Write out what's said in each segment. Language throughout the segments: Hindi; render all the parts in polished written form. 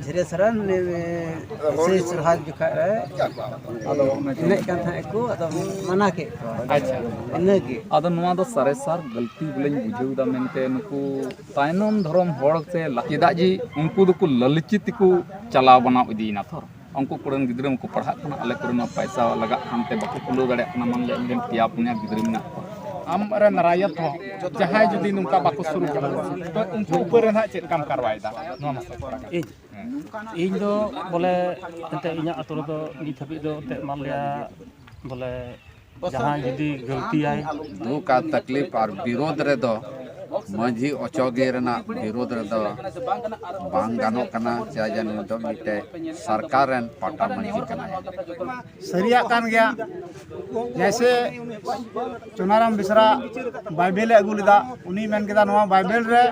झरे सरन से सरहाज जुखा रे अदो इने कान था एको अदो मना के अच्छा इने के अदो नवा दो सारे सार गलती बोलें बुझेउदा मेनते नुकु तायनम धरम हड़ से चेदा जी उनको दो ललचित को चलाव बना इदीना थोर उनको कुरन गिद्रम को पढ़ा अले कुरन पैसा लगा खानते बाको कुलो दड़े मान ले इंजन पिया पुनिया गिद्रम ना आम रे नारायत हो जहां जुदी नुका बाको शुरू कर तो उनको ऊपर ना चेक काम करवायदा नो मसे इन दो बोले तंते इना अतुर दो नित हबी दो ते मान लिया बोले जहां जुदी गलती आए दुख का तकलीफ और विरोध रे दो माझी अचोगे रेना विरोध रे दो बांग गानो कना चाजन दो मिटे सरकार रन पाटा मंजी कना सरिया कान गया जैसे चुनाराम बिसरा बाइबल अगू लेदा उनी मेन केदा नवा बाइबल रे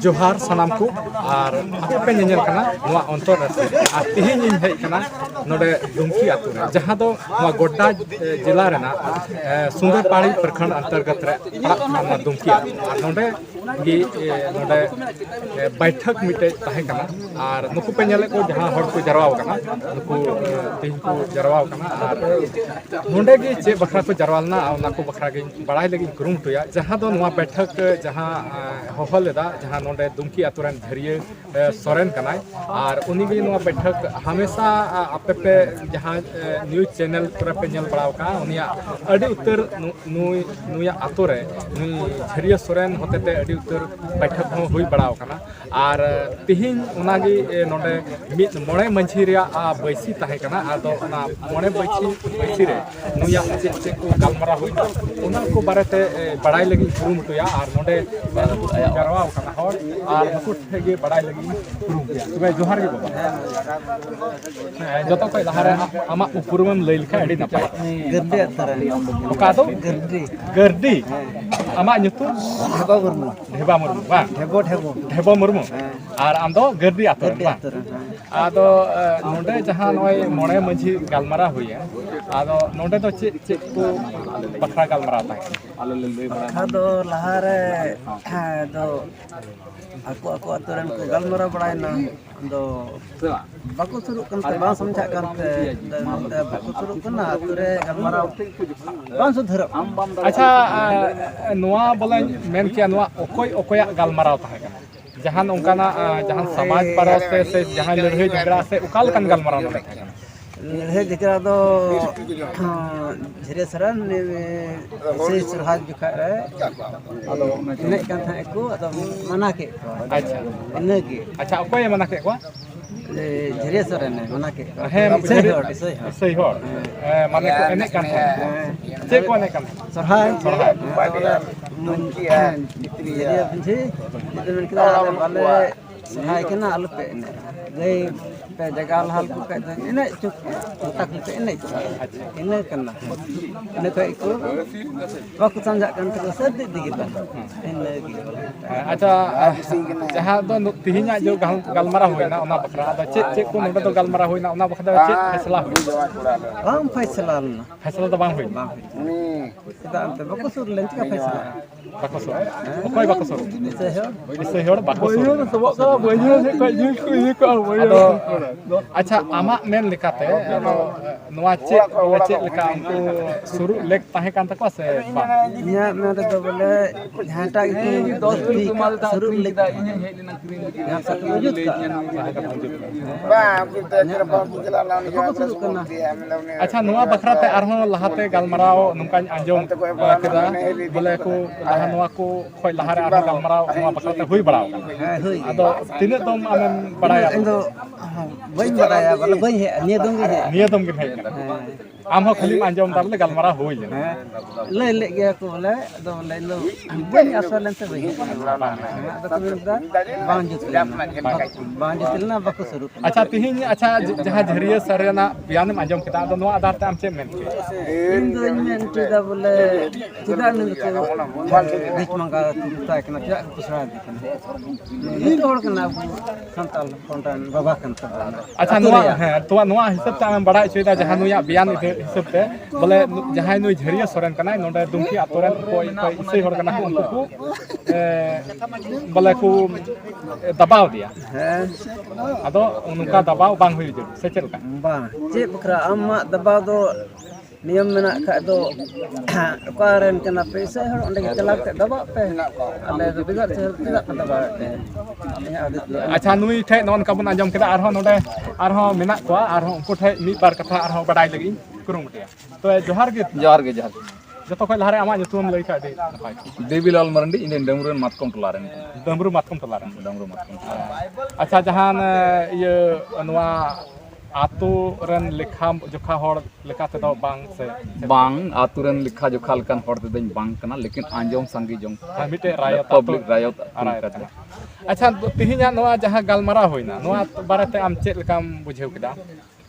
जोहार सनाम को और आपे नेल कना नवा अंतर और तिहिन इन हेज कना नोडे दुमकी आतु रे जहां दो नवा गोड्डा जिला रेना सुंदरपाड़ी प्रखंड अंतर्गत रे नवा दुमकी आतु और नोडे गी नोडे बैठक मिटे ताहे कना और नुकु पे नेले को जहां हड़ को जरवाव कना नुकु तिहिन को जरवाव कना और नोडे गी चे बखरा को जरवालना और नाको बखरा गे बड़ाई लगी कुरुमटुया जहां दो नवा बैठक जहां होहलेदा जहां नोडे दुमकी आतुरन धरिए सोरेन कनाय और उनी गे नवा बैठक हमेशा आपे पे जहां न्यूज चैनल पर पे नेल बड़ाव का उनिया अडी उत्तर नुया आतुरे नुई धरिए सोरेन होतेते अडी उत्तर बैठक हो हुई बड़ाव कना और तिहिन उनागी नोडे मित मोणे मंझी रिया बैसी ताहे कना आदो ना मोणे बैसी रे नुया चे चे को गलमरा हुई उना को बारेते बड़ाई लगी कुरुमटुया और नोडे करवाव कना और नुकु ठेगे बड़ाई लगी कुरुमटुया तबे जोहार गे बाबा जतो कोई लहारे आमा उपरुमम लई लिखा अडी नपाय गर्दे तरह ओका दो गर्दी आमा nyutu ढेबा मुर्मू बा ढेबो मुर्मू और आम दो गर्दी आतर बा आदो नोडे जहां नय मोणे मंझी गालमारा हुई आदो नोडे दो चे चे को बखरा गालमारा ताय आलो ले लई बड़ा दो लहारे दो ako aturan ko galmara badaina do bako suru kante ba samjha kante bako suru kana ature galmara ban sudhara अच्छा नोआ बोले मेन किया नोआ ओकोया गालमारा ताहे kana जहां उनकाना जहां समाज परस से जहां लड़ाई झगड़ा से उकाल कन गालमारा नोडे ताहे kana लड़ाई झगड़ा दो झरे सरन से सरहाज जुखा रे अदो इने कान था एको अदो मना के अच्छा इने के अच्छा ओकोय मना के को झरे सरन मना के हे सही हो माने को एने कान चे को एने कान सरहाज झरे बिंझे इतने के वाले सरहाज के ना आलू पे गई पे जगह हाल को पे इने चुक तक पे इने इने करना इने को एको वक्त समझा kan to sedi digita इने अच्छा जहां दो तिहिना जो गालमारा होइना ओना बखरा द चे चे को नोडे दो गालमारा होइना ओना बखरा चे फैसला होई हम फैसला ना फैसला तो बांग होई kita ante bako sur len ka फैसला bako sur ओकोय bako sur से हो bako sur सबो का बहियो से कोई ये को बहियो अच्छा आमा मेन लिकाते नोआ चे लिका उनको शुरू लेक ताहे कान तक से बा nya me to bole jahata itu 10 week शुरू लेक ini हेलिना cream yang satu wujud ka बा kita kira ba kila lawan अच्छा नोआ बखरा ते आरहो लहाते गालमराव नुका आंजम केदा बोले को लहा नोआ को खोय लहारे आरहो गालमराव नोआ बखरा ते हुई बड़ाव आदो तिने दम आमेन बड़ाया इन दो बई बड़ाया बोले बई है निया दम गे है आम हो खाली आंजम तारले गालमराव हुई ले गया को बोले दो ले लो बई असल से बई तो बांग जुतलना बको शुरू अच्छा तिहिन अच्छा जहां झरिया सरना बयान आंजम केदा दो नोआ आधार ते आम चे मेन इन दो मेन केदा बोले केदा न को बीच मंगा ता कना क्या कुसरा दिखना ये तो और कना संताल कोंटान बाबा कन अच्छा नोआ है तो नोआ हिसाब से हम बड़ा छेदा जहां नोया बयान हिसाब ते बोले जहां नुई झरिया सोरेन कना नोडे दुमकी आतोरेन कोई इसई हर कना उनको को बोले को दबाव दिया अदो उनका दबाव बांग हुई जरूर से चल का bang cik bekra amak debau do niam menak kak do karen kena pesa har onde celak tak debau pe ale do tidak tidak debau pe ini ada अच्छा नुई ठे नॉन का बन आजम केदा आरहो नोडे आरहो मेना को आरहो उनको ठे मी बार कथा आरहो बडाई लगी कुरुमुटिया तो जोहार के जतो खय लहारे आमा nyutum लई का दे नपाय देवीलाल मरंडी इन डमरुन मातकम टोलारेन डमरू मातकम टोलारेन अच्छा जहान ये नवा आतो रन लेखा जोखा हर लेखा ते दो बांग से बांग आतुरन लिखा जोखा लकान हर ते दኝ बांग कना लेकिन आंजोम संगी जों मिटे रायत पब्लिक रायत रायत अच्छा तिहिना नवा जहां गालमारा होइना नवा बारेते आम चेक लेकाम बुझेव केदा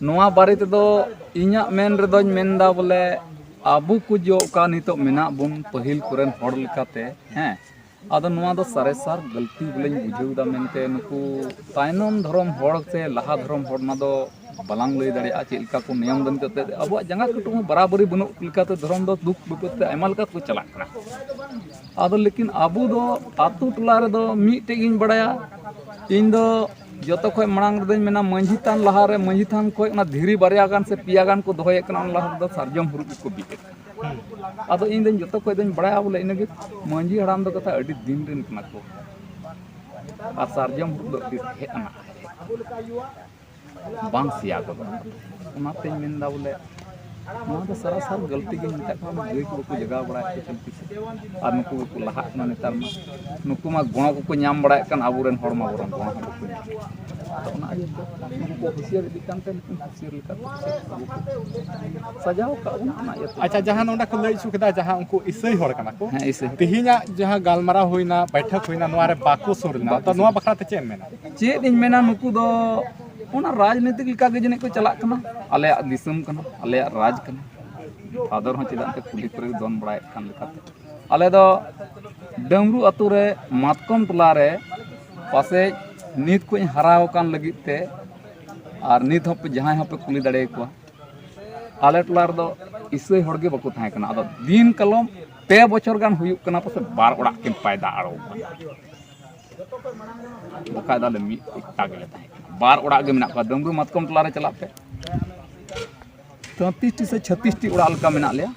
नोआ बारे ते दो इᱧᱟ मेन रेदोñ मेनदा बोले आबू को जो का नितो मेना बुन पहिल कुरन हर लेकाते हैं आदो नोआ दो सारेसार गलती बोलेñ बुझेवदा मेनते नुकु तायनम धर्म हर से लहा धर्म हर ना दो बालांग लई दाड़िया चेलका को नियम दन कते अब जंगा कटु बराबरी बनु लेकाते धर्म दो दुख बिपते आयमा लेका को चला कना आदो लेकिन आबू दो आतु टोला रे दो मीटे गिन बड़ाया इन दो जतो खय मांग रेदኝ मेना मंझी थान लहा रे मंझी थान खय ना धीरी बारिया गान से पिया गान को दोहय कना लहा दो सारजम हुरुप को बिके आदो इन दिन जतो खय दኝ बड़ाया बोले इनगे मंझी हराम दो कथा अडी दिन दिन कना को आ सारजम हुरुप दो हे अना बांग सिया को ओनाते मेनदा बोले नोआ दो सरासर गलती गे मिटा का गई को जगह बड़ा के चलती से और नुकु को लहा ना नेतार मा नुकु मा गुण को नाम बड़ा कन आबुरेन हरमा बरन गुण को तो ना ये नुकु हुसियार दिकानते नुकु हुसियार लेका सजाव का ना ये अच्छा जहां नोडा को लई सुकदा जहां उनको इसई हर कना को हां इसे तिहिना जहां गालमारा होइना बैठक होइना नोआ रे बाको सुरना तो नोआ बखरा ते चेम मेना चेद इन मेना नुकु दो ओना राजनीतिक लेका के जने को चला कना आले दिसम कना आले राज कना फादर हो चिदान ते पुलिस पर दोन बड़ाय कान लेकाते आले दो डमरू अतु रे मातकम टोला रे पासे नीत को हराव कान लगिते और नीत हो पे जहां हो पे कुली दड़े को आले टोला रे दो इसई हड़गे बको थाय कना आदो दिन कलम 2 बछर गान हुयुक कना पासे बार ओड़ा किन पायदा आरो बकायदा ले मी एकटा गेले थाय बार ओड़ा गे मेना का डमरू मातकम टोला रे चला पे 33 से 36 टी ओड़ा लका मेना लिया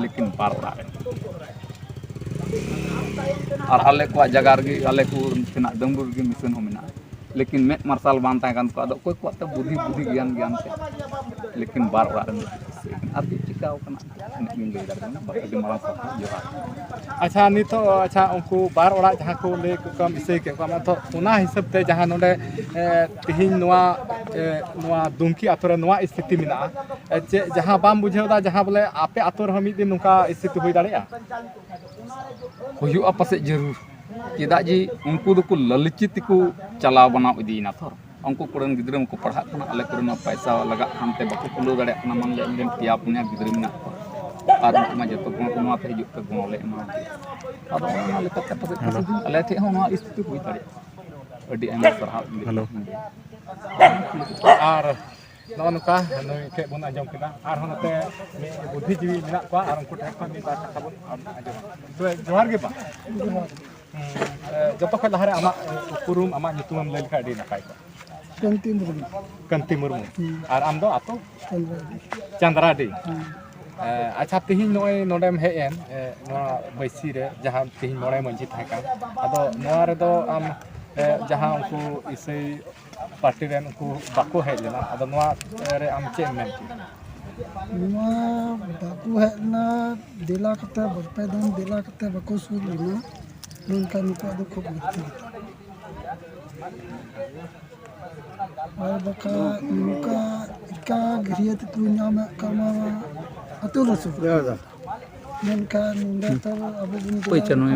लेकिन बार ओड़ा रे और आले को जगार गे आले को तेना डमरू गे मिशन हो मेना लेकिन मेट मार्शल बान ताय कान को आदो कोई को बुद्धि ज्ञान से लेकिन बार ओड़ा रे आर की चिकाव कना इन ले दाना बाकी मारा सा जोहार अच्छा नितो अच्छा उनको बार ओड़ा जहां को ले को कम इसई के कम तो उना हिसाब ते जहां नोडे तिहिन नोआ दुमकी आतोरे नोआ स्थिति मिना चे जहां बाम बुझेवदा जहां बोले आपे आतोर हम दिन नुका स्थिति होई दाड़िया हुयुआ पासे जरूर चेदा जी उनको दो को ललचित को चलाव बनाव इदीना थोर उनको कोरन गिद्रम को पढ़ा कना आले कोरन पैसा लगा खानते बाको कुलो दाड़े कना मान ले इंजन पिया पुनिया गिद्र मिना और मा जतो को मा पे हिजुक पे गुण ले मा आदो ना लेका ते पासे आले थे हो ना स्थिति हुई दाड़े अडी आमा सरहा हेलो और नौनुका नई के बन आजम केदा और होनते बुद्धिजीवी मेना को और उनको ठेक खन बार कथा बन आजम तो जोहार गे बा जतो खय लहारे आमा उरुम आमा nyutum ले लेखा अडी नपाय को कंती मुर्मू और आम दो आतो चंद्राडी अच्छा तिहिन नय नोडेम हेन नोआ बैसी रे जहां तिहिन मोड़े मंजी थाय का आदो नोआ रे दो आम जहां उनको इसई पार्टी रेन उनको बाको हेज लेना आदो नोआ रे आम चे मेन नोआ बाको हेना दिला कते बरपे दिन दिला कते बाको सुर लेना नोनका नुका दो खूब गति और बका नुका का घरियत को नाम कमा अतु रसु नोनका नंदा तो अब दिन कोई चनो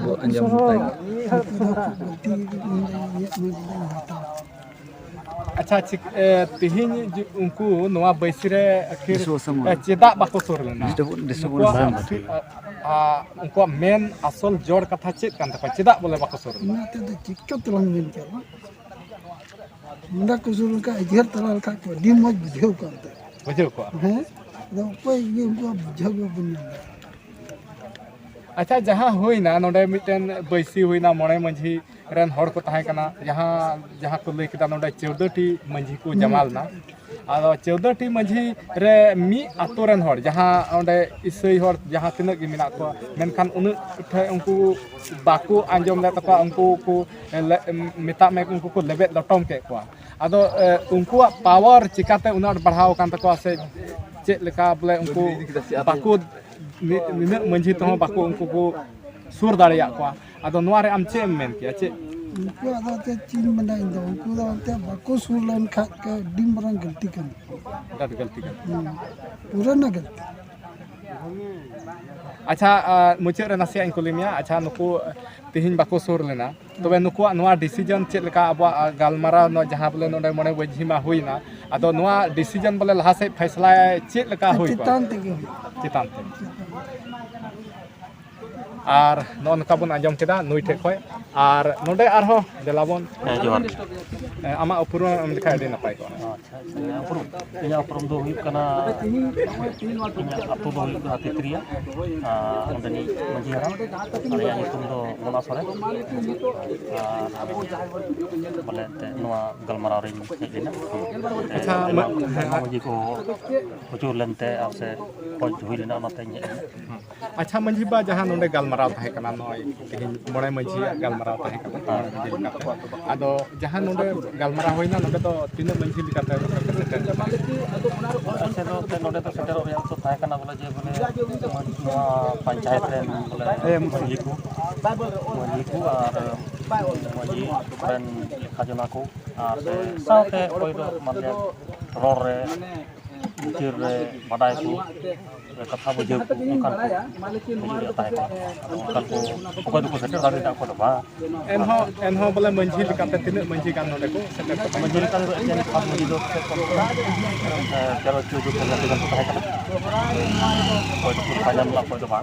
वो अंजाम होता है अच्छा तिहिन उनको नोआ बैसी रे आखिर चेदा बाको सुर लेना उनको मेन असल जोड़ कथा चेक कान तक चेदा बोले बाको सुर नाते तो चिक्का तलंग दिन के नंदा को सुर का इधर तलाल का को दी मज बुझेव करते बुझेव को हैं ᱟᱫᱚ ᱚᱠᱚᱭ ᱜᱮ ᱩᱱᱠᱩᱣᱟᱜ ᱵᱩᱡᱷᱟᱹᱣ ᱜᱮ ᱵᱟᱵᱚᱱ ᱧᱟᱢ ᱮᱫᱟ ᱟᱪᱪᱷᱟ ᱡᱟᱦᱟᱸ ᱦᱩᱭᱱᱟ ᱱᱚᱰᱮ ᱢᱤᱫᱴᱮᱱ ᱵᱟᱹᱭᱥᱤ ᱦᱩᱭᱱᱟ ᱢᱚᱬᱮ ᱢᱟᱺᱡᱷᱤ ᱨᱮᱱ ᱦᱚᱲ ᱠᱚ ᱛᱟᱦᱮᱸ ᱠᱟᱱᱟ ᱡᱟᱦᱟᱸ ᱠᱚ ᱞᱟᱹᱭ ᱠᱮᱫᱟ ᱱᱚᱰᱮ 14ᱴᱤ ᱢᱟᱺᱡᱷᱤ ᱠᱚ ᱡᱟᱢᱟ ᱞᱮᱱᱟ ᱟᱫᱚ 14ᱴᱤ ᱢᱟᱺᱡᱷᱤ ᱨᱮ ᱢᱤᱫ ᱟᱛᱳ ᱨᱮᱱ ᱦᱚᱲ ᱡᱟᱦᱟᱸ ᱚᱸᱰे ᱤᱥᱟᱹᱭ ᱦᱚᱲ ᱡᱟᱦᱟᱸ ᱛᱤᱱᱟᱹᱜ ᱜᱮ ᱢᱮᱱᱟᱜ ᱠᱚᱣᱟ ᱢᱮᱱᱠᱷᱟन ᱩᱱᱟᱹᱜ ᱴᱷᱮᱡ ᱩᱱᱠᱩ ᱵᱟᱠᱚ ᱟᱸᱡᱚᱢ ᱞᱮᱫ ᱛᱟᱠᱚᱣᱟ ᱩᱱᱠᱩ ᱠᱚ ᱢᱮᱛᱟᱜ ᱢᱮ ᱩᱱᱠᱩ ᱠᱚ ᱞᱮᱵᱮᱫ ᱞᱚᱴᱚᱢ ᱠᱮᱫ ᱠᱚᱣᱟ ᱟᱫᱚ ᱩᱱᱠᱩᱣᱟᱜ ᱯᱟᱣᱟᱨ ᱪᱤᱠᱟᱹᱛᱮ ᱩᱱᱟᱹᱜ ᱵᱟᱲᱦᱟᱣ ᱟᱠᱟᱱ ᱛᱟᱠᱚᱣᱟ ᱥᱮ ᱪᱮᱫ ᱞᱮᱠᱟ ᱵᱚᱞᱮ ᱩᱱᱠᱩ ᱵᱟᱠᱚ ᱱᱤᱱᱟᱹᱜ ᱢᱟᱺᱡᱷᱤ ᱛᱮᱦᱚᱸ ᱵᱟᱠᱚ ᱩᱱᱠᱩ ᱠᱚ ᱥᱩᱨ ᱫᱟᱲᱮᱭᱟᱜ ᱠᱚᱣᱟ ᱟᱫᱚ ᱱᱚᱣᱟ ᱨᱮ ᱟᱢ ᱪᱮᱫ ᱮᱢ ᱢᱮᱱ ᱠᱮᱭᱟ ᱪᱮᱫ उनको चीज मना उनको बाको सुर लेन खा डी मारंग गलती कर गलती कर पूरा ना गलती अच्छा मुचाद रे नासिया इन कुली मिया अच्छा नुकु तिहिन बाको सुर लेना तबे नुकुआ नोआ डिसीजन चेक लेका अब गालमारा न जहां बोले नोडे मने वजी मा हुईना आदो नोआ डिसीजन बोले लहा से फैसला चेक लेका हुई चितान ते और नोनका बन आजम केदा नुई ठे खय और नोडे आरो देलाबन जोहार आमा उपुरम एम लिखा दे नपाय को इᱧᱟᱹᱜ ᱩᱯᱨᱩᱢ ᱫᱚ ᱦᱩᱭᱩᱜ ᱠᱟᱱᱟ ᱤᱧᱟᱹᱜ ᱟᱹᱛᱩ ᱫᱚ ᱦᱩᱭᱩᱜ ᱠᱟᱱᱟ ᱛᱤᱛᱨᱤᱭᱟ ᱚᱸᱰᱮᱱᱤᱡ ᱢᱟᱺᱡᱷᱤ ᱦᱟᱲᱟᱢ ᱟᱞᱮᱭᱟᱜ ᱧᱩᱛᱩᱢ ᱫᱚ ᱢᱚᱱᱟ ᱥᱚᱨᱮᱱ ᱟᱨ ᱵᱚᱞᱮ ᱱᱚᱣᱟ ᱜᱟᱞᱢᱟᱨᱟᱣ ᱨᱤᱧ ᱦᱮᱡ ᱞᱮᱱᱟ ᱢᱟᱺᱡᱷᱤ ᱠᱚ ᱩᱪᱩᱨ ᱞᱮᱱᱛᱮ ᱟᱨ ᱥᱮ ᱠᱷᱚᱡ ᱦᱩᱭ ᱞᱮᱱᱟ ᱚᱱᱟᱛᱮᱧ ᱦᱮᱡ ᱞᱮᱱᱟ अच्छा मंझी बा जहां नोडे गालमाराव तहे कना नय मोड़े मंझी गालमाराव तहे कना आदो जहां नोडे गालमाराव होइना नोडे तो तीना मंझी लिकाते से दो ते नोडे तो सेटर रे तो तहे कना बोले जे बोले नोवा पंचायत रे बोले मंझी को और मंझी रन खजना को और साथे कोई दो मतलब रोड रे चिर रे बडाय को कथा बुझे उनकान को सेटर दाबी दा को बा एनहो बोले मंझी लिकाते तीना मंझी गान नोडे को सेटर मंझी लिकाते तो एन खास मंझी दो तेरो चोजो को लगे तो तहे कना कोई तो पाजन ला कोई तो बा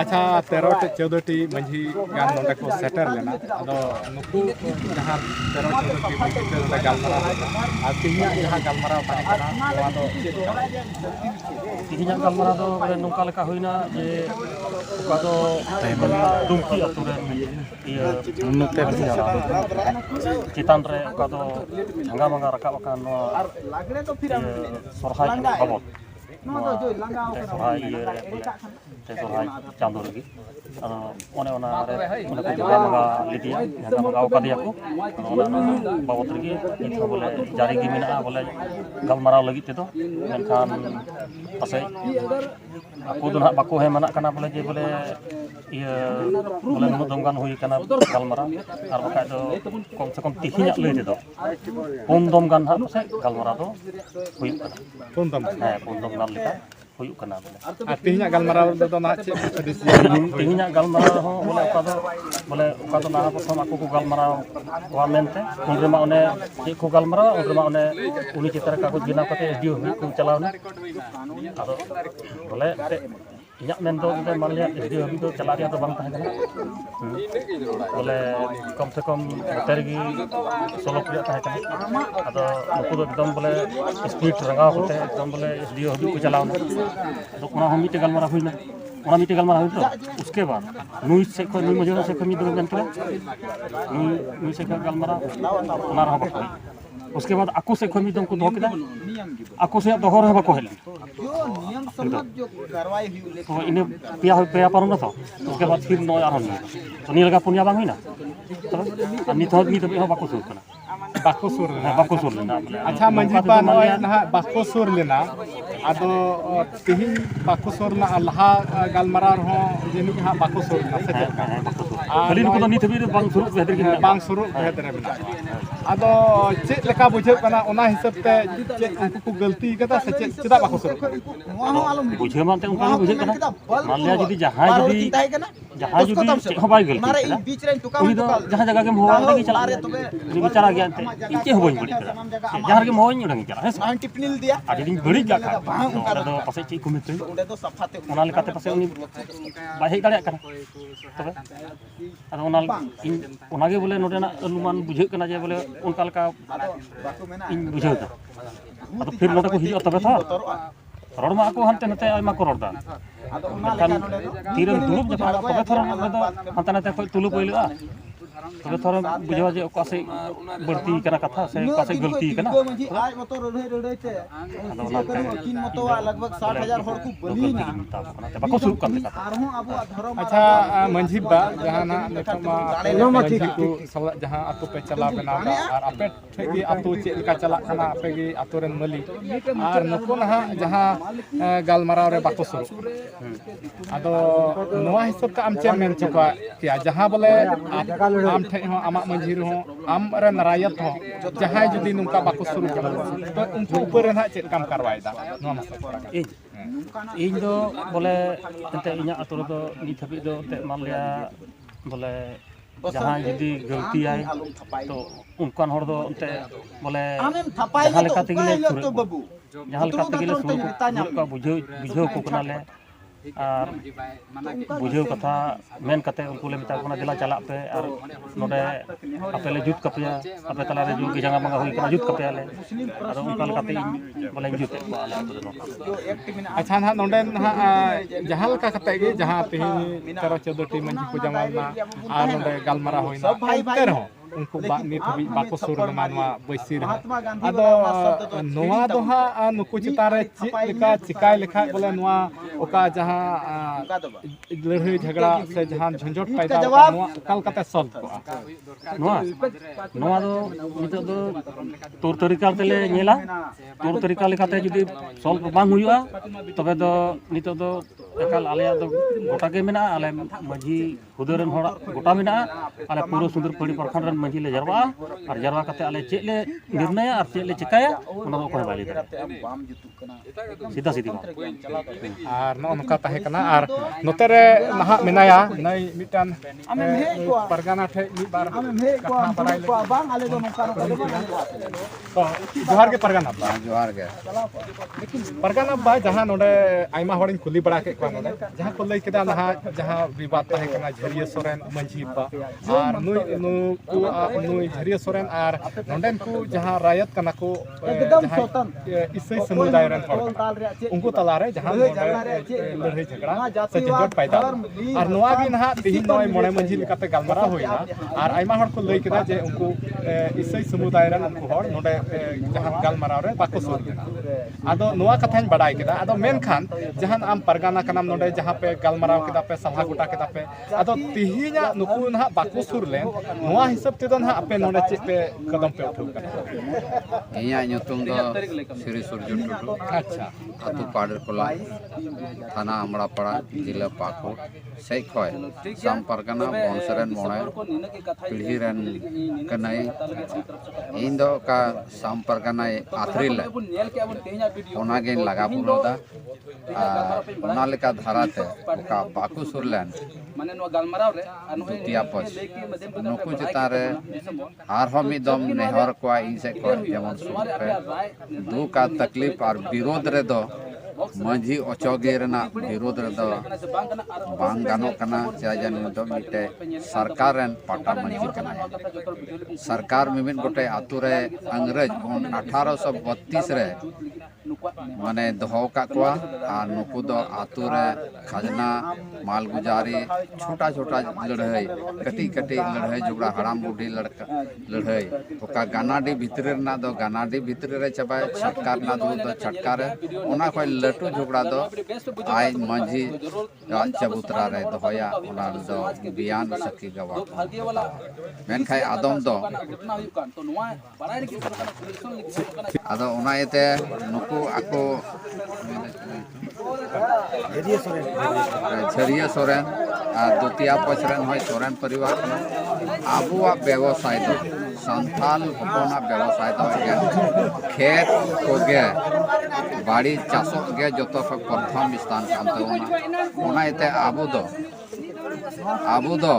अच्छा 13 14 टी मंझी गान नोडे को सेटर लेना अदो नुकु जहां 13 14 टी मंझी ते नोडे गालमारा आ तिहिया जहां गालमारा तहे कना नोवा दो तिहिया गालमारा दो बोले नोका लेका होइना जे ओका दो दुमकी अतु रे इया नुते चितान रे ओका दो ढंगा मंगा रकाब का नोवा सरहाय बाबत सरहाय इया रे ते सरहाय चांदो लगी ओने ओना रे ओने को ढंगा मंगा लिदिया ढंगा मंगा ओका दिया को ओना बाबत रे इन बोले जारी गी मेना बोले गालमाराव लगी ते दो मेनखान पासे aku do na bako he mana kana boleh je boleh iya boleh nu donggan hui kana galmarah ar baka do kom se kom tihinya le de do pondom gan ha se galmarah do hui kana pondom gan leka hui kana boleh tihinya galmarah do na che tihinya galmarah ho boleh oka do na prothom aku ko galmarah wa mente unre ma one ko galmarah unre ma one uni citra ka ko bina kate SDO ko chalawna ado boleh इन्याक मेन दो मान लिया SDO अभी तो चला रहा तो बंद था बोले कम से कम तेरगी 16 रिया था अदो नुकु दो एकदम बोले स्पीड रंगाव होते एकदम बोले SDO अभी को चलावना तो ओना हम मिटे गलमारा हुइना ओना मिटे गलमारा हुइ तो उसके बाद नुई से को नुई मजो से कमी दो मेन करे नुई से का गलमारा ओना रहा बको उसके बाद आको से खमी दम को दो केदा आको से दोहर है बको हेले तो इने पिया पारो ना तो उसके बाद फिर नय आरो नहीं तो नी लगा पुनिया बांग हुइना तब नित हो मी तो बाको सुर कना बाको सुर लेना अच्छा मंझी पा नय ना बाको सुर लेना आदो तिहिन बाको सुर ना लहा गालमारा हो जेनु हा बाको सुर ना से खाली को तो नित भी बांग सुर बेहतर की बांग सुर बेहतर बिना आदो चेक लेका बुझे कना ओना हिसाब ते चेक उनको को गलती कदा से चेक चदा बाको सुर बुझे मानते उनका बुझे कना मान लिया यदि जहां चेक हो बाई गलती उनी दो जहां जगह के मोवा लगी चला रे बिचारा गया ते इचे हो बई बड़ी जहां के मोवा नहीं चला है टिपनिल दिया आदि दिन बड़ी जाखा तो पासे चेक को मिते ओना लेकाते पासे उनी बाई हे दाड़िया कना तबे अन ओना गे बोले नोडेना अनुमान बुझे कना जे बोले उनका लका इन बुझे दा ᱟᱫᱚ ᱯᱷᱤᱨ ᱱᱚᱰᱮ ᱠᱚ ᱦᱤᱡᱩᱜᱼᱟ ᱛᱚᱵᱮ ᱛᱚ ᱨᱚᱲ ᱢᱟ ᱟᱠᱚ ᱦᱟᱱᱛᱮ ᱱᱟᱛᱮ ᱟᱭᱢᱟ ᱠᱚ ᱨᱚᱲ ᱫᱟ ᱢᱮᱱᱠᱷᱟन ᱛᱤᱨᱮᱢ ᱫᱩᱲᱩᱵ ᱡᱚᱠᱷᱚᱱ ᱛᱚᱵᱮ ᱛᱷᱚᱨ ᱚᱸᱰᱮ ᱫᱚ ᱦᱟᱱᱛᱮ ᱱᱟᱛᱮ ᱠᱷᱚᱡ ᱛᱩᱞᱟᱹ ᱯᱟᱹᱭᱞᱟᱹᱜᱼᱟ ᱛᱚᱵᱮ ᱛᱷᱚᱨ ᱵᱩᱡᱷᱟᱹᱣᱟ ᱡᱮ ᱚᱠᱟ ᱥᱮᱫ ᱵᱟᱹᱲᱛᱤ ᱠᱟᱱᱟ ᱠᱟᱛᱷᱟ ᱥᱮ ᱚᱠᱟ ᱥᱮᱫ ᱜᱟᱹᱞᱛᱤ ᱠᱟᱱᱟ ᱟᱫᱚ ᱚᱱᱟᱛᱮ ᱵᱟᱠᱚ ᱥᱩᱨᱩᱜ ᱠᱟᱱ ᱞᱮᱠᱟ ᱟᱪᱪᱷᱟ ᱢᱟᱹᱡᱷᱤ ᱵᱟ ᱡᱟᱦᱟᱱᱟᱜ ᱱᱤᱛᱚᱜ ᱢᱟ ᱢᱟᱹᱡᱷᱤ ᱠᱚ ᱥᱟᱞᱟᱜ ᱡᱟᱦᱟᱸ ᱟᱛᱳ ᱯᱮ ᱪᱟᱞᱟᱣ ᱵᱮᱱᱟᱣᱫᱟ ᱟᱨ ᱟᱯᱮ ᱴᱷᱮᱡ ᱜᱮ ᱟᱛᱳ ᱪᱮᱫ ᱞᱮᱠᱟ ᱪᱟᱞᱟᱜ ᱠᱟᱱᱟ ᱟᱯᱮ ᱜᱮ ᱟᱛᱳ ᱨᱮᱱ ᱢᱟᱹᱞᱤᱠ ᱟᱨ ᱱᱩᱠᱩ ᱱᱟᱦᱟᱜ ᱡᱟᱦᱟᱸ ᱜᱟᱞᱢᱟᱨᱟᱣ ᱨᱮ ᱵᱟᱠᱚ ᱥᱩᱨᱩᱜ ᱟᱫᱚ ᱱᱚᱣᱟ ᱦᱤᱥᱟᱹᱵ ᱛᱮ ᱟᱢ ᱪᱮᱫ ᱮᱢ ᱢᱮᱱ ᱦᱚᱪᱚ ᱠᱮᱭᱟ ᱡᱟᱦᱟᱸ ᱵᱚᱞᱮ ᱟᱢ ᱴᱷᱮᱡ ᱦᱚᱸ ᱟᱢᱟᱜ ᱢᱟᱹᱡᱷᱤ ᱨᱮᱦᱚᱸ ᱟᱢ ᱨᱮᱱ ᱨᱟᱭᱚᱛ ᱦᱚᱸ ᱡᱟᱦᱟᱸᱭ ᱡᱩᱫᱤ ᱱᱚᱝᱠᱟ ᱵᱟᱠᱚ ᱥᱩᱨᱩᱜ ᱠᱟᱱᱟ ᱛᱚ ᱩᱱᱠᱩ ᱩᱯᱚᱨ ᱨᱮ ᱱᱟᱦᱟᱜ ᱪᱮᱫ ᱞᱮᱠᱟᱢ ᱠᱟᱨᱣᱟᱭᱮᱫᱟ ᱱᱚᱣᱟ ᱢᱟᱥᱮ ᱛᱷᱚᱲᱟ ᱜᱟᱱ ᱤᱧ ᱫᱚ ᱵᱚᱞᱮ ᱮᱱᱛᱮᱫ ᱤᱧᱟᱹᱜ ᱟᱛᱳ ᱨᱮᱫᱚ ᱱᱤᱛ ᱦᱟᱹᱵᱤᱡ ᱫᱚ ᱮᱱᱛᱮᱫ ᱢᱟᱱᱞᱤᱭᱟ ᱵᱚᱞᱮ ᱡᱟᱦᱟᱸᱭ ᱡᱩᱫᱤ ᱜᱟᱹᱞᱛᱤᱭᱟᱭ ᱛᱚ ᱚᱱᱠᱟᱱ ᱦᱚᱲ ᱫᱚ ᱮᱱᱛᱮᱫ ᱵᱚᱞᱮ ᱡᱟᱦᱟᱸ ᱞᱮᱠᱟ ᱛᱮᱜᱮᱞᱮ ᱥᱩᱨᱮᱫ ᱠᱚᱣᱟ ᱡᱟᱦᱟᱸ ᱞᱮᱠᱟ ᱛᱮᱜᱮᱞᱮ ᱥᱩᱨᱮᱫ ᱠᱚᱣᱟ ᱵᱩᱡᱷᱟᱹᱣ ᱠᱚ ᱠᱟᱱᱟᱞᱮ ᱟᱨ ᱵᱩᱡᱷᱟᱹᱣ ᱠᱟᱛᱷᱟ ᱢᱮᱱ ᱠᱟᱛᱮ ᱩᱱᱠᱩ ᱞᱮ ᱢᱮᱛᱟ ᱠᱚ ᱠᱟᱱᱟ ᱫᱮᱞᱟ ᱪᱟᱞᱟᱜ ᱯᱮ ᱟᱨ ᱱᱚᱰᱮ ᱟᱯᱮ ᱞᱮ ᱡᱩᱛ ᱠᱟᱯᱮᱭᱟ ᱟᱯᱮ ᱛᱟᱞᱟᱨᱮ ᱡᱩᱫᱤ ᱡᱟᱸᱜᱟ ᱢᱟᱸᱜᱟ ᱦᱩᱭ ᱠᱟᱱᱟ ᱡᱩᱛ ᱠᱟᱯᱮᱭᱟᱞᱮ ᱟᱫᱚ ᱚᱱᱠᱟ ᱞᱮᱠᱟᱛᱮ ᱤᱧ ᱵᱚᱞᱮᱧ ᱡᱩᱛᱮᱫ ᱠᱚᱣᱟ ᱟᱞᱮ ᱟᱛᱳ ᱨᱮᱫᱚ ᱟᱪᱪᱷᱟ ᱱᱟᱦᱟᱜ ᱱᱚᱰᱮ ᱱᱟᱦᱟᱜ ᱡᱟᱦᱟᱸ ᱞᱮᱠᱟ ᱠᱟᱛᱮ ᱜᱮ ᱡᱟᱦᱟᱸ ᱛᱮᱦᱮᱧ 13-14ᱴᱤ ᱢᱟᱹᱡᱷᱤ ᱠᱚ ᱡᱟᱢᱟᱞᱱᱟ ᱟᱨ ᱱᱚᱰᱮ ᱜᱟᱞᱢᱟᱨᱟᱣ ᱦᱩᱭᱱᱟ ᱮᱱᱛᱮ ᱨᱮᱦᱚᱸ ᱩᱱᱠᱩ ᱱᱤᱛ ᱦᱟᱹᱵᱤᱡ ᱵᱟᱠᱚ ᱥᱩᱨ ᱞᱮᱱᱟ ᱱᱚᱣᱟ ᱵᱟᱹᱭᱥᱤ ᱨᱮᱦᱚᱸ ᱟᱫᱚ ᱱᱚᱣᱟ ᱫᱚ ᱦᱟᱸᱜ ᱱᱩᱠᱩ ᱪᱮᱛᱟᱱ ᱨᱮ ᱪᱮᱫ ᱞᱮᱠᱟ ᱪᱤᱠᱟᱹᱭ ᱞᱮᱠᱷᱟᱡ ᱵᱚᱞᱮ ᱱᱚᱣᱟ ᱚᱠᱟ ᱡᱟᱦᱟᱸ ᱞᱟᱹᱲᱦᱟᱹᱭ ᱡᱷᱚᱜᱽᱲᱟ ᱥᱮ ᱡᱟᱦᱟᱸ ᱡᱷᱚᱸझᱚᱴ ᱯᱟᱭᱫᱟ ᱱᱚᱣᱟ ᱚᱠᱟ ᱞᱮᱠᱟᱛᱮ ᱥᱚᱞᱵᱷ ᱠᱚᱜᱼᱟ ᱱᱚᱣᱟ ᱫᱚ ᱱᱤᱛᱚᱜ ᱫᱚ ᱛᱩᱨ ᱛᱟᱹᱨᱤᱠᱟ ᱛᱮᱞᱮ ᱧᱮᱞᱟ ᱛᱩᱨ ᱛᱟᱹᱨᱤᱠᱟ ᱞᱮᱠᱟᱛᱮ ᱡᱩᱫᱤ ᱥᱚᱞᱵᱷ ᱵᱟᱝ ᱦᱩᱭᱩᱜᱼᱟ ᱛᱚᱵᱮ ᱫᱚ ᱱᱤᱛᱚᱜ ᱫᱚ ᱮᱠᱟᱞ ᱟᱞᱮᱭᱟᱜ ᱫᱚ ᱜᱚᱴᱟ ᱜᱮ ᱢᱮᱱᱟᱜᱼᱟ ᱟᱞᱮ ᱢᱟᱹᱡᱷᱤ ᱦᱩᱫᱟᱹ ᱨᱮᱱ ᱦᱚᱲᱟᱜ ᱜᱚᱴᱟ ᱢᱮᱱᱟᱜᱼᱟ ᱟᱞᱮ ᱯᱩᱨᱟᱹ ᱥᱩᱸᱫᱚᱨᱯᱟᱲᱤ ᱯᱨᱚᱠᱷᱚᱸᱰ ᱨᱮᱱ ᱢᱟᱹᱡᱷᱤ ᱞᱮ ᱡᱟᱨᱣᱟᱜᱼᱟ ᱟᱨ ᱡᱟᱨᱣᱟ ᱠᱟᱛᱮ ᱟᱞᱮ ᱪᱮᱫ ᱞᱮ ᱱᱤᱨᱱᱚᱭᱟ ᱟᱨ ᱪᱮᱫ ᱞᱮ ᱪᱤᱠᱟᱹᱭᱟ ᱚᱱᱟ ᱫᱚ ᱚᱠᱚᱭ ᱦᱚᱸ ᱵᱟᱭ ᱞᱟᱹᱭ ᱫᱟᱲᱮᱭᱟᱜᱼᱟ ᱥᱤᱫᱷᱟ ᱥᱤᱫᱷᱤ ᱟᱨ ᱱᱚᱜᱼᱚ ᱱᱚᱝᱠᱟ ᱛᱟᱦᱮᱸ ᱠᱟᱱᱟ ᱟᱨ ᱱᱚᱛᱮ ᱨᱮ ᱱᱟᱦᱟᱜ ᱢᱮᱱᱟᱭᱟ ᱱᱩᱭ ᱢᱤᱫᱴᱟᱱ ᱯᱟᱨᱜᱟᱱᱟ ᱴᱷᱮᱡ ᱢᱤᱫ ᱵᱟᱨ ᱠᱟᱛᱷᱟ ᱵᱟᱲᱟᱭ ᱡᱚᱦᱟᱨ ᱜᱮ ᱯᱟᱨᱜᱟᱱᱟ ᱵᱟ ᱡᱚᱦᱟᱨ ᱜᱮ ᱯᱟᱨᱜᱟᱱᱟ ᱵᱟ ᱡᱟᱦᱟᱸ ᱱᱚᱰᱮ ᱟᱭᱢᱟ ᱦᱚᱲᱤᱧ ᱠᱩᱞᱤ ᱵᱟᱲᱟ ᱠᱮᱫ ᱠᱚᱣᱟ ᱱᱚᱰᱮ ᱡᱟᱦᱟᱸ ᱠᱚ ᱞᱟᱹᱭ ᱠᱮᱫᱟ ᱱᱟᱦᱟᱜ ᱡᱟᱦᱟᱸ ᱵᱤᱵᱟᱫ ᱛᱟᱦᱮᱸ ᱠᱟᱱᱟ ᱡᱷᱟᱹᱨᱤᱭᱟᱹ ᱥᱚᱨᱮᱱ ᱢᱟᱹᱡᱷᱤ ᱵᱟ ᱟर ᱱᱩᱭ ঝারিয়া সোরেন আর নন্ডেন কো যাহা রায়ত কানা কো ইসাই সমুদায় রেন হড় উনকো তালারে যাহা লড়াই ঝগড়া সে জট পাইদা আর নোয়া গি নাহা তিহি নয় মনে মঞ্জি লিকাতে গালমারা হইনা আর আইমা হড় কো লই কেদা যে উনকো ইসাই সমুদায় রেন উনকো হড় নডে যাহা গালমারা রে বাকো সুর কেনা আদো নোয়া কথাñ বাড়াই কেদা আদো মেনখান যাহান আম পারগানা কানাম নডে যাহা পে গালমারাও কেদা পে সাভা গোটা কেদা পে আদো তিহিña নুকু নাহা বাকো সুর লেন নোয়া হিসাব তেদো নাহা আপে नोडे चेक पे कदम पे उठाव कना इया ᱧᱩᱛᱩᱢ ᱫᱚ श्री सूर्य टुडू अच्छा आतु पाड़र कोला थाना आमड़ापाड़ा जिला पाकुड़ सेई खय साम पारगाना बंशरेन मोणे पीढ़ी रेन कनाई इन दो का साम पारगाना आथरिले ओना गे लगा पुरोदा ओना लेका धाराते का बाकु सुरलेन माने नो गालमाराव रे दुतिया पछ नुकु चिता रे आर हम एकदम नेहर को इन से को जेमन सुर पे दुख आ तकलीफ और विरोध रे दो मांझी अचोगे रेना विरोध रे दो बांग गानो कना चाजन दो मिटे सरकार रेन पाटा मांझी कना सरकार मिमिन गोटे आतु रे अंग्रेज 1832 रे माने दहो का कोआ आ नुकु दो आतु रे खजना मालगुजारी छोटा छोटा लड़ाई कटी कटी लड़ाई जुगड़ा हराम बुढ़ी लड़का लड़ाई ओका गानाडी भितरे ना दो गानाडी भितरे रे चबाय छटकार ना दो छटकार ओना कोई लटू झगड़ा दो आई मांझी चबूतरा रे दहोया ओना दो बयान सकी गवा मेन खाय आदम दो आदो ओना एते नुकु आको झरिया सोरेन और दुतिया पचरेन होय सोरेन परिवार आबुआ व्यवसाय दो संथाल हपना व्यवसाय दो खेत कोगे बाड़ी चासो गे जतो प्रथम स्थान कानते ओना एते आबु दो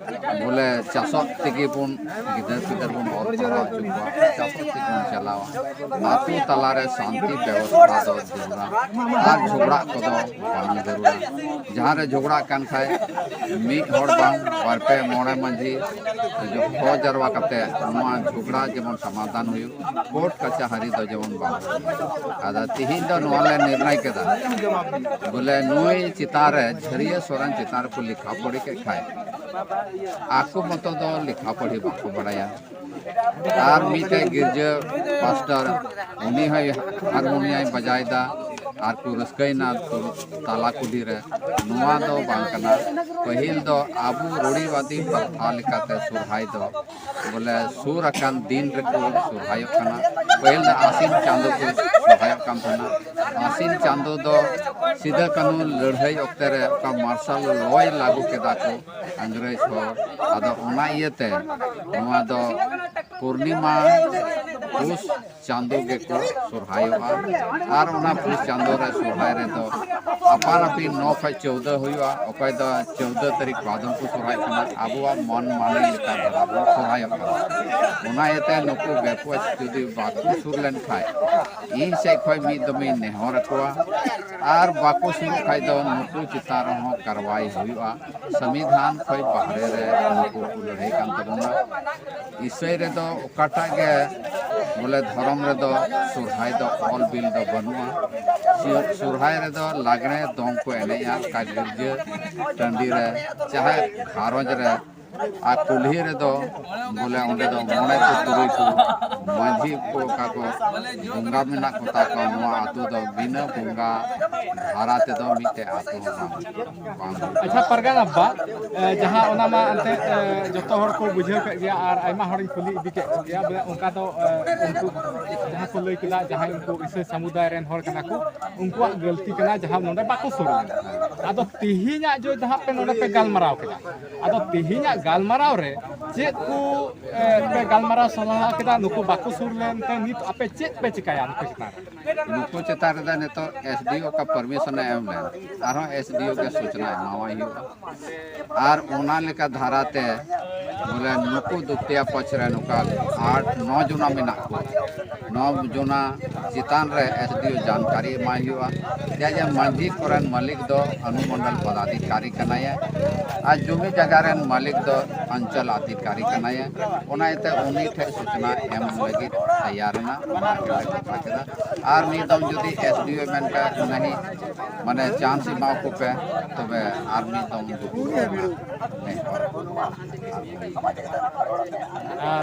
बोले चासक तेगे बन गिदर पिदर बन और पढ़ा चुका चासक तेगे बन चलावा आतु तलारे शांति व्यवस्था दो जरूरा आर झगड़ा को दो बांग जरूरा जहाँ रे झगड़ा कान खाए मीट हड़ बांग बारपे मोड़े मंझी जो खो जरवा कते नोआ झगड़ा जेमन समाधान हुई कोर्ट कचहरी दो जेमन बांग आदा तिहिन दो नोले निर्णय केदा बोले नुई चितारे झरिया सोरन चितार को लिखा पढ़ी के खाए आको मतो दो लिखा पढ़ी बाको बड़ाया आर मीटे गिरजा पास्टर उनी है हारमोनियम बजायदा आर को रस्कैना तो ताला कुली रे नुआ दो बांकना पहिल दो आबू रूढ़ीवादी प्रथा लेकाते सुरहाय दो बोले सुर अकान दिन रे को सुरहाय कना पहिल दो आसीन चांदो को सुरहाय कान थना आसीन चांदो दो सीधा कानून लड़ाई ओक्ते रे का मार्शल लॉय लागू केदा को अंग्रेज हो आदा ओना इयते नुआ दो पूर्णिमा पुष चांदो के को सुरहायवा आर ओना पुष चांदो रे सुरहाय रे दो अपान अपी 9 खै 14 हुआ ओकय दो 14 तारीख बादम को सुरहाय कना आबुआ मन माने लेका बराबर सुरहाय कना ओना इयते नुकु बेपस जुदी बाकु सुरलेन खाय इन से खय मी दमी नेहर कोआ आर बाकु सुर खाय दो नुकु चितार हो कार्रवाई हुआ संविधान खय बाहरे रे नुकु को लड़ाई कान तबना इसै रे दो ओकाटा गे बोले धर्म रे दो सुरहाय दो ऑल बिल दो बनुआ सुरहाय रे दो लागणे दों को एनेया का गिरजे टंडी रे चाहे घारोज रे आ कुल्ही रे दो बोले ओंडे दो मोने को तुरुई को माझी को का को गंगा मिना को ता को नुआ आतु दो बिना गंगा धारा ते दो मिटे आतु अच्छा परगाना बा जहां ओना मा अंते जतो हर को बुझे के गया और आइमा हरिन खुली इदी के गया बोले उनका तो उनको जहां को लई किला जहां उनको इसे समुदाय रेन हर कना को उनको गलती कना जहां नोडे बाको सुरु आदो तिहिना जो जहां पे नोडे पे गालमराव केदा आदो तिहिना गालमराव रे चेत को पे गालमराव सलाह केदा नुको बाको सुर लेन ते नित आपे चेत पे चिकाया नुको चितार रे ने तो एसडीओ का परमिशन एम ले आरो एसडीओ के सूचना एमावा ही आर ओना लेका धाराते बोले नुकु दुतिया पछरे नुका 8-9 जुना मिना को 9 जुना चितान रे एसडीओ जानकारी एमाई हुआ जे मंजी कोरन मालिक दो अनुमंडल पदाधिकारी कनाया आज जुमी जगह रेन मालिक दो अंचल अधिकारी कनाया ओना एते उनी ठे सूचना एम लगी तैयार ना कथा केदा आर मी दम जदी एसडीओ मेन का नहीं माने चांस माव को पे तबे आर्मी दम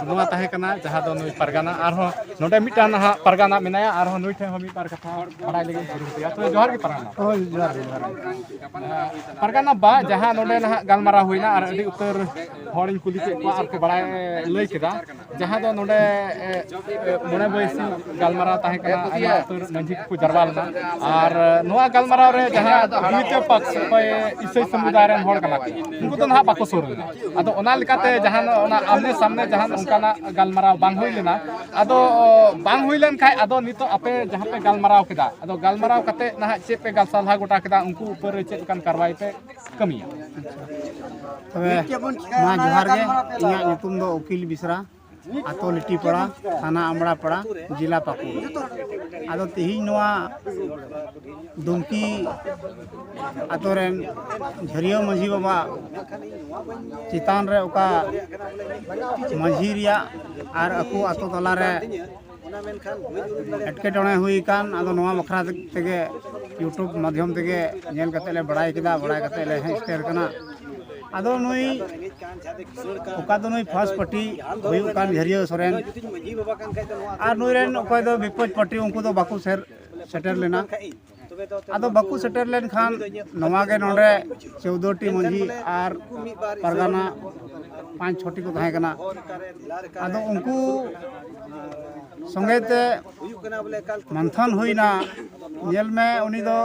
नुआ ताहे कना जहां दो नुई परगाना आरो नोडे मिटान हा परगाना मेनाया आरो नुई ठे हमी पार कथा बड़ाई लगे शुरू किया तो जोहार के परगाना परगाना बा जहां नोडे ना गालमारा हुइना आर अडी उत्तर हॉरिन कुली के को आर को बड़ाई लई केदा जहां दो नोडे मोने बयसी गालमारा ताहे कना आया उत्तर मंजी को जरवालना आर नुआ गालमारा रे जहां द्वितीय पक्ष पे इसे समुदाय रेन हॉर कना उनको तो ना बाको सुर आदो ओना लेकाते जहां ओना आमने सामने जहां उनकाना गालमाराव बांग हुई लेना आदो बांग हुई लेन खाय आदो नितो आपे जहां पे गालमाराव केदा आदो गालमाराव कते ना चे पे गालसालहा गोटा केदा उनको ऊपर चे कान कार्रवाई पे कमिया तबे मा जोहार गे इया नितुम दो उकिल बिसरा आतो लिटीपड़ा थाना अमड़ापड़ा जिला पाकुड़ आदो तिहि नोआ दुमकी आतो रेन झरियो मंझी बाबा चितान रे ओका मंझी रिया आर अको आतो तला रे एटकेटणे हुई कान आदो नोआ बखरा तेगे यूट्यूब माध्यम तेगे नेल कते ले बड़ाई केदा बड़ाई कते ले स्टेयर कना आदो नुई ओका दो नुई फर्स्ट पार्टी हुई कान झरियो सोरेन आर नुई रेन ओकय दो विपक्ष पार्टी उनको दो बाकू सेटर लेना आदो बाकू सेटर लेन खान नवा के नोडे 14 T Manjhi are Pargana 5-6 T को थाहे कना आदो उनको संगेते मंथन हुईना ᱧᱮᱞ ᱢᱮ ᱩᱱᱤ ᱫᱚ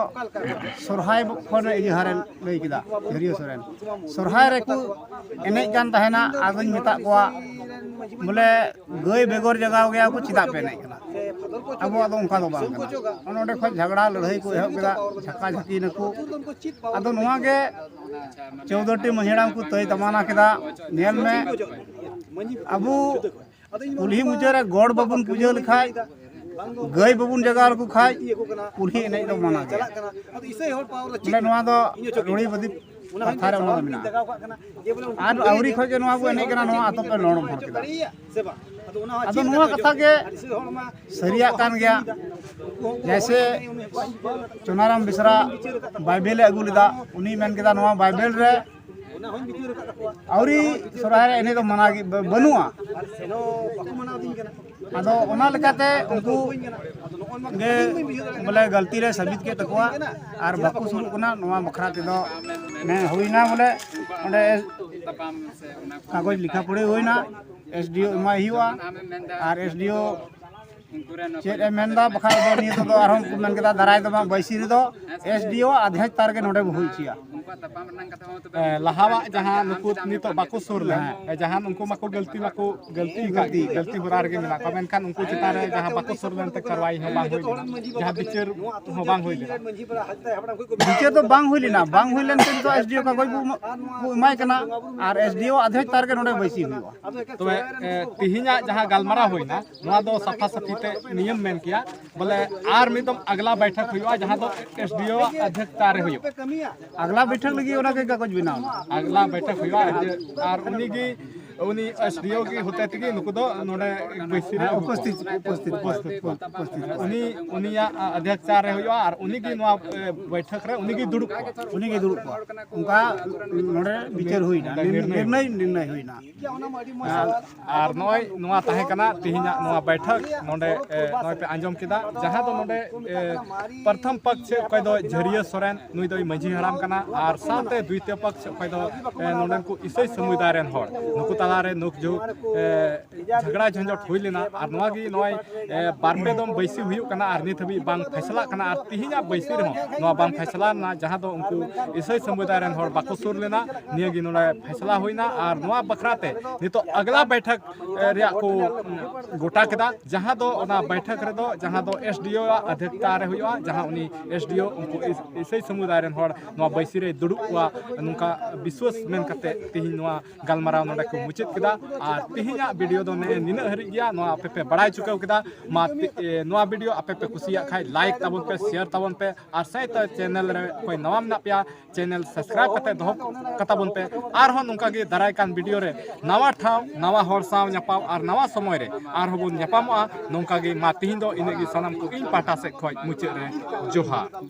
ᱥᱚᱨᱦᱟᱭ ᱠᱷᱚᱱ ᱤᱭᱟᱹᱨᱮ ᱞᱟᱹᱭ ᱠᱮᱫᱟ ᱡᱷᱟᱹᱨᱤᱭᱟᱹ ᱥᱚᱨᱮᱱ ᱥᱚᱨᱦᱟᱭ ᱨᱮᱠᱚ ᱮᱱᱮᱡ ᱠᱟᱱ ᱛᱟᱦᱮᱱᱟ ᱟᱫᱚᱧ ᱢᱮᱛᱟᱜ ᱠᱚᱣᱟ ᱵᱚᱞᱮ ᱜᱟᱹᱭ ᱵᱮᱜᱚᱨ ᱡᱟᱜᱟᱣ ᱜᱮᱭᱟ ᱠᱚ ᱪᱮᱫᱟᱜ ᱯᱮ ᱮᱱᱮᱡ ᱠᱟᱱᱟ ᱟᱵᱚᱣᱟᱜ ᱫᱚ ᱚᱱᱠᱟ ᱫᱚ ᱵᱟᱝ ᱠᱟᱱᱟ ᱚᱸᱰᱮ ᱠᱷᱚᱱ ᱡᱷᱟᱜᱽᱲᱟ ᱞᱟᱹᱲᱦᱟᱹᱭ ᱠᱚ ᱮᱦᱚᱵ ᱠᱮᱫᱟ ঝাঁকা ঝাঁকি ᱱᱟᱠᱚ ᱟᱫᱚ ᱱᱚᱣᱟ ᱜᱮ 14টি মহিলাম को तय तमाना केदा नेल में अबू कुल्ही मुजरे गौड़ बाबुन पूजा लिखाय गई बाबुन जगार को खाय कुल्ही एने दो माना गया बोले नवा दो रोड़ी बदी थारे ओना मिना आर आवरी खय के नवा को एने कना नवा आतो पे लोण भर केदा अदो नवा कथा के सरिया कान गया जैसे चुनाराम बिसरा बाइबल अगू लेदा उनी मेन केदा नवा बाइबल रे आवरी सोराय एने दो मना बनुआ अदो ओना लेकाते उनको गे बोले गलती रे साबित के तकवा आर बाकु सुरु कना नवा बखरा ते दो ने होइना बोले ओंडे कागज लिखा पड़े होइना एसडीओ एमा हिवा आर एसडीओ चेद मेनदा बखा दो नि तो आरहम को मेन केदा दाराय दो बैसी रे दो एसडीओ अध्यक्ष तार के नोडे होइचिया लहावा जहां नुकु नितो बाकु सुर ले जहां उनको माको गलती गलती होरार के मिला का मेनखान उनको चिता रे जहां बाकु सुर लेनते करवाई हो बांग होई जहां बिचर हो बांग होई बिचर तो बांग होई लेना बांग होई लेन तो एसडीओ का कोई बु इमाय कना आर एसडीओ अध्यक्ष तार के नोडे बैसी हुआ तो तिहिना जहां गलमारा होइना नवा दो सफा सफीते नियम मेन किया बोले आर मिदम अगला बैठक हुआ जहां दो एसडीओ अध्यक्ष तार हुई अगला बैठक लगी ओना के कागज बनाओ अगला बैठक हुआ और उन्हीं की उन्हीं एसडीओ की होते थे नुकु दो नोडे बैसी रे उपस्थित उन्हीं अध्यक्ष रे हुआ और उन्हीं की नवा बैठक रे उन्हीं की दुड़ुक उनका नोडे विचार हुईना निर्णय हुईना और नय नवा ताहे कना तिहिना नवा बैठक नोडे नय पे आंजम केदा जहां दो नोडे प्रथम पक्ष कोई दो झरिया सोरेन नुई दो माझी हराम कना और साथे द्वितीय पक्ष कोई दो नोडन को इसई समुदाय रेन होर नुकु तालारे नुक जो झगड़ा झंझट हुई लेना और नवा गी नय बारपे दम बैसी हुई कना और नित हबी बांग फैसला कना और तिहिना बैसी रे नवा बांग फैसला ना जहां दो उनको इसई समुदाय रेन होर बाको सुर लेना निया गी नोडे फैसला हुईना और नवा बखराते नितो अगला बैठक रिया को गोटा केदा जहां दो ओना बैठक रे दो जहां दो एसडीओ अध्यक्षता रे हुआ जहां उनी एसडीओ उनको इसई समुदाय रेन होर नवा बैसी रे दुड़ुवा नुका विश्वास मेन कते तिहि नवा गलमाराव नोडे को मुचित केदा और तिहिना वीडियो दो ने निना हरि गया नवा आपे पे बड़ाई चुकाव केदा मा नवा वीडियो आपे पे कुसिया खाय लाइक ताबन पे शेयर ताबन पे और सहित चैनल रे कोई नवा मना पिया चैनल सब्सक्राइब कते दो कताबन पे और हो नुका गे दाराय कान वीडियो रे नवा ठाव नवा हर साव न्यापाम और नवा समय रे और होबन न्यापामआ नोंका गे मा तिहिन दो इने गे सनम को इन पाटा से खोय मुचे रे जोहार।